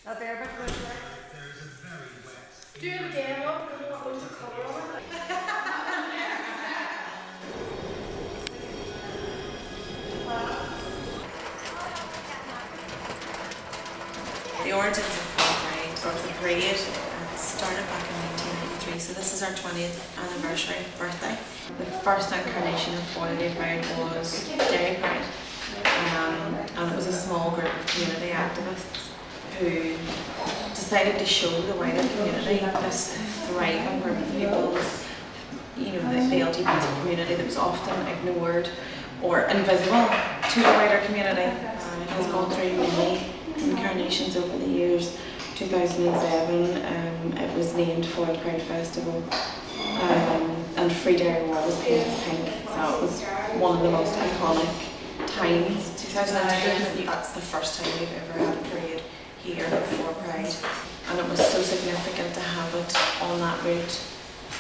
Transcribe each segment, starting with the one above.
Not there, but good. Do it again, what? Because we want loads of colour on it. The origins of Foyle Pride, or the parade, started back in 1993, so this is our 20th anniversary birthday. The first incarnation of Foyle Pride was Derry Pride, and it was a small group of community activists who decided to show the wider community this thriving group of people, you know, the LGBT community that was often ignored or invisible to the wider community. It has gone through many incarnations over the years. 2007, it was named Foyle Pride Festival, and Free Derry Wall was painted pink, so it was one of the most iconic times. 2002, that's the first time we've ever had a parade here at Foyle Pride, and it was so significant to have it on that route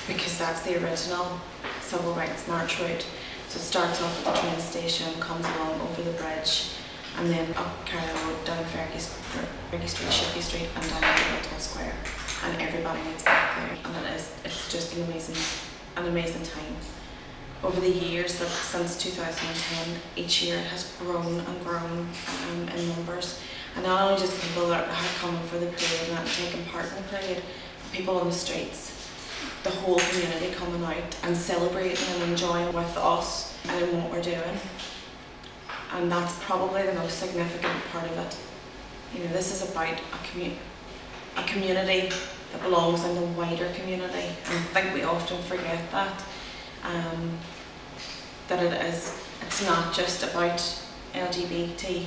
because that's the original Civil Rights March route. So it starts off at the train station, comes along over the bridge, and then up Carroll Road, down Fergie Street, Shippy Street, and down to Guildhall Square, and everybody meets back there, and it's just an amazing time. Over the years, since 2010, each year it has grown and grown in numbers, and not only just people that are coming for the parade and taking part in the parade, but people on the streets, the whole community coming out and celebrating and enjoying with us and in what we're doing. And that's probably the most significant part of it. You know, this is about a community that belongs in the wider community, and I think we often forget that. That it's not just about LGBT,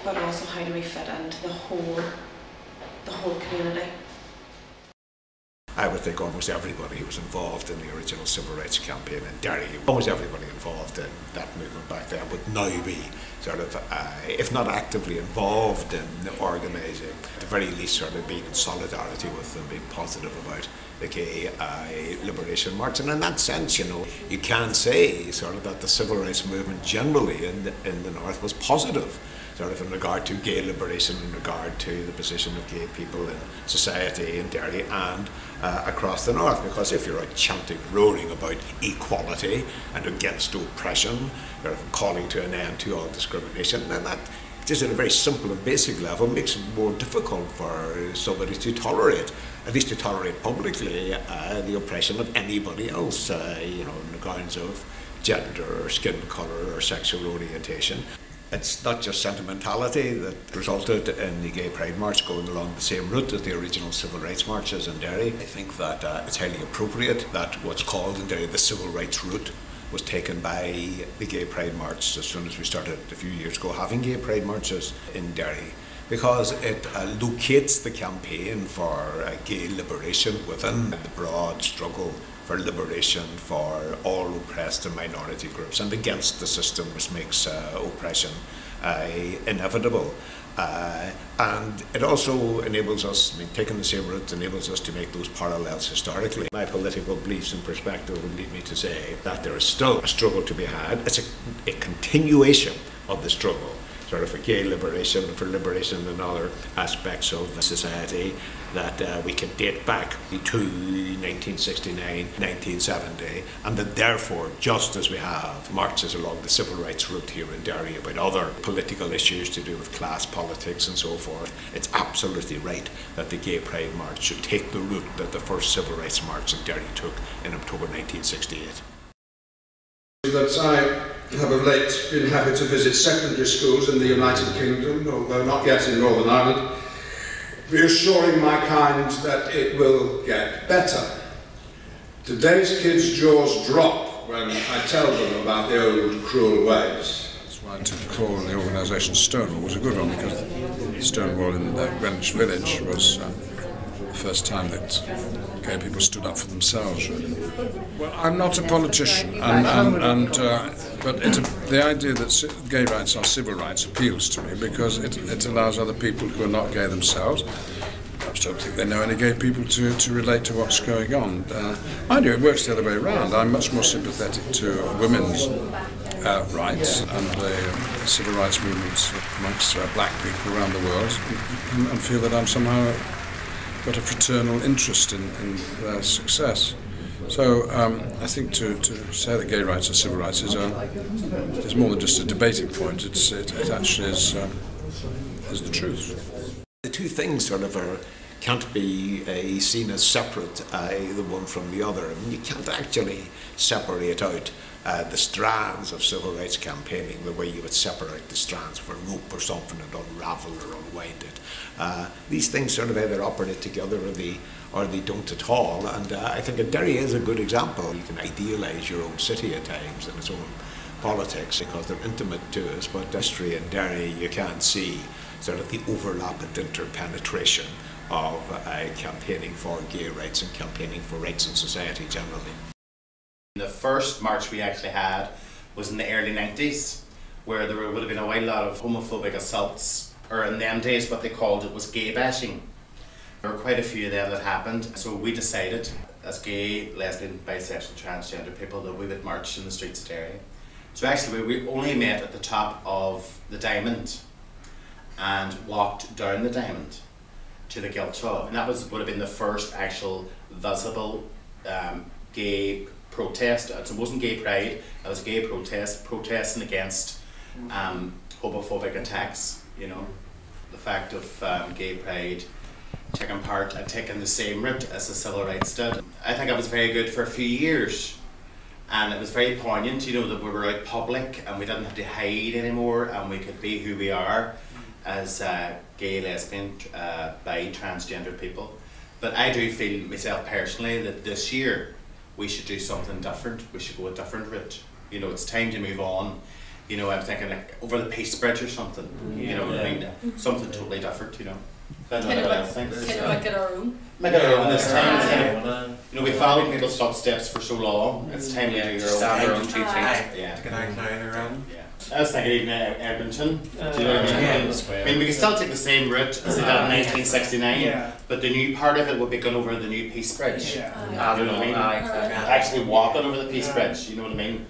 but also how do we fit into the whole community. I would think almost everybody who was involved in the original civil rights campaign in Derry, almost everybody involved in that movement back then would now be sort of, if not actively involved in organising, at the very least sort of being in solidarity with them, being positive about the gay liberation march. And in that sense, you know, you can say sort of that the civil rights movement generally in the North was positive, sort of in regard to gay liberation, in regard to the position of gay people in society in Derry and across the North. Because if you're out chanting, roaring about equality and against oppression, sort of calling to an end to all discrimination, then that just at a very simple and basic level makes it more difficult for somebody to tolerate, at least to tolerate publicly, the oppression of anybody else, you know, on the grounds of gender or skin colour or sexual orientation. It's not just sentimentality that resulted in the Gay Pride March going along the same route as the original civil rights marches in Derry. I think that it's highly appropriate that what's called in Derry the civil rights route was taken by the Gay Pride March as soon as we started a few years ago having Gay Pride marches in Derry, because it locates the campaign for gay liberation within the broad struggle for liberation for all oppressed and minority groups and against the system which makes oppression inevitable. And it also enables us, I mean, taking the same route enables us to make those parallels historically. My political beliefs and perspective would lead me to say that there is still a struggle to be had. It's a continuation of the struggle, sort of for gay liberation and for liberation in other aspects of society that we can date back to 1969, 1970, and that therefore, just as we have marches along the civil rights route here in Derry about other political issues to do with class politics and so forth, it's absolutely right that the Gay Pride March should take the route that the first civil rights march in Derry took in October 1968. That I have of late been happy to visit secondary schools in the United Kingdom, although not yet in Northern Ireland, reassuring my kind that it will get better. Today's kids' jaws drop when I tell them about the old cruel ways. That's why to call the organisation Stonewall was a good one, because Stonewall in Greenwich Village was the first time that gay people stood up for themselves, really. Well, I'm not a politician, but the idea that gay rights are civil rights appeals to me, because it allows other people who are not gay themselves, I don't think they know any gay people to relate to what's going on. I do, it works the other way around. I'm much more sympathetic to women's rights and the civil rights movements amongst black people around the world, and feel that I'm somehow got a fraternal interest in their success. So I think to say that gay rights are civil rights is more than just a debating point. It actually is the truth. The two things sort of can't be seen as separate, the one from the other. I mean, you can't actually separate out the strands of civil rights campaigning the way you would separate the strands of a rope or something and unravel or unwind it. These things sort of either operate together or they don't at all, and I think that Derry is a good example. You can idealise your own city at times and its own politics because they're intimate to us, but history in Derry you can't see sort of the overlap and interpenetration of campaigning for gay rights and campaigning for rights in society generally. The first march we actually had was in the early 90s, where there would have been a whole lot of homophobic assaults, or in them days what they called it was gay bashing. There were quite a few of them that happened, so we decided as gay, lesbian, bisexual, transgender people that we would march in the streets of Derry. So actually we only met at the top of the Diamond and walked down the Diamond to the Guildhall, and that would have been the first actual visible gay protest. It wasn't gay pride, it was a gay protest, protesting against homophobic attacks, you know. The fact of gay pride taking part and taking the same route as the civil rights did. I think it was very good for a few years, and it was very poignant, you know, that we were out public and we didn't have to hide anymore and we could be who we are as gay, lesbian, bi, transgender people. But I do feel myself personally that this year we should do something different. We should go a different route. You know, it's time to move on. You know, I'm thinking like over the Peace Bridge or something. You know what I mean? Something totally different, you know. Kind of make it our own. Make it our own this time. You know, we followed people's footsteps for so long. It's time to do your own. Yeah. To get out now your own. Yeah. I was thinking even Edmonton. Do you know what I mean? I mean, we can still take the same route as they did in 1969, but the new part of it would be going over the new Peace Bridge. You know what I mean? Actually walking over the Peace Bridge, you know what I mean?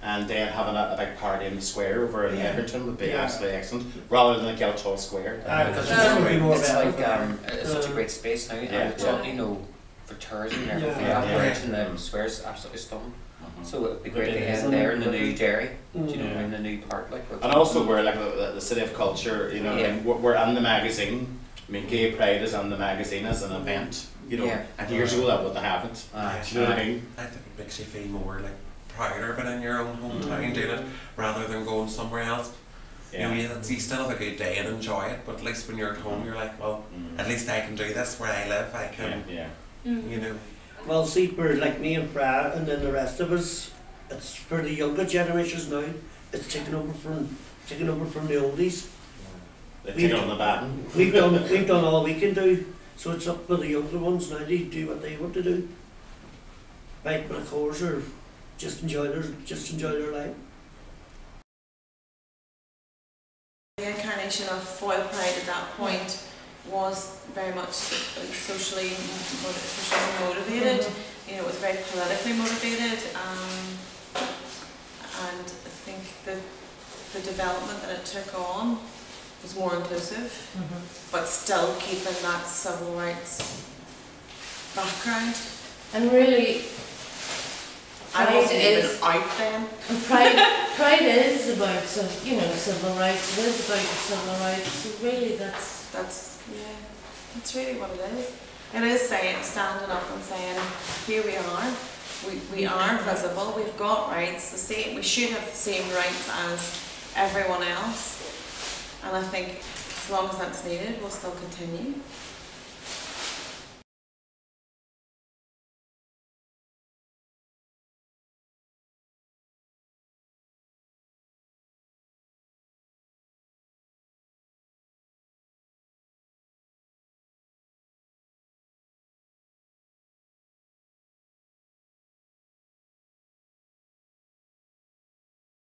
And then having a big party in the square over in Edmonton would be absolutely excellent, rather than the Guildhall Square. Because it's like it's such a great space now, and it's all, you know, for tourism and everything. Operating the square is absolutely stunning. So it would be great to end there in the new Derry, you know, in the new part, like. And also we're like the City of Culture, you know. I mean, we're in the magazine. I mean, Gay Pride is on the magazine as an event, you know. And years ago that wouldn't have happened. Do you know what I mean? I think it makes you feel more like prouder but in your own hometown doing it rather than going somewhere else. You know, you still have a good day and enjoy it, but at least when you're at home you're like, well, at least I can do this where I live. I can, you know. Well, see, for like me and Fra and then the rest of us, it's for the younger generations now. It's taken over from the oldies. They've taken on the baton. We've done all we can do, so it's up to the younger ones now to do what they want to do. Bite my course or just enjoy their life. The incarnation of Foyle Pride at that point was very much socially motivated. You know, it was very politically motivated, and I think that the development that it took on was more inclusive, but still keeping that civil rights background. And really, I wasn't even out then. Pride is about civil rights. It is about the civil rights. So really, that's really what it is. It is standing up and saying, here we are. We are visible. We've got rights. The same. We should have the same rights as everyone else. And I think as long as that's needed, we'll still continue.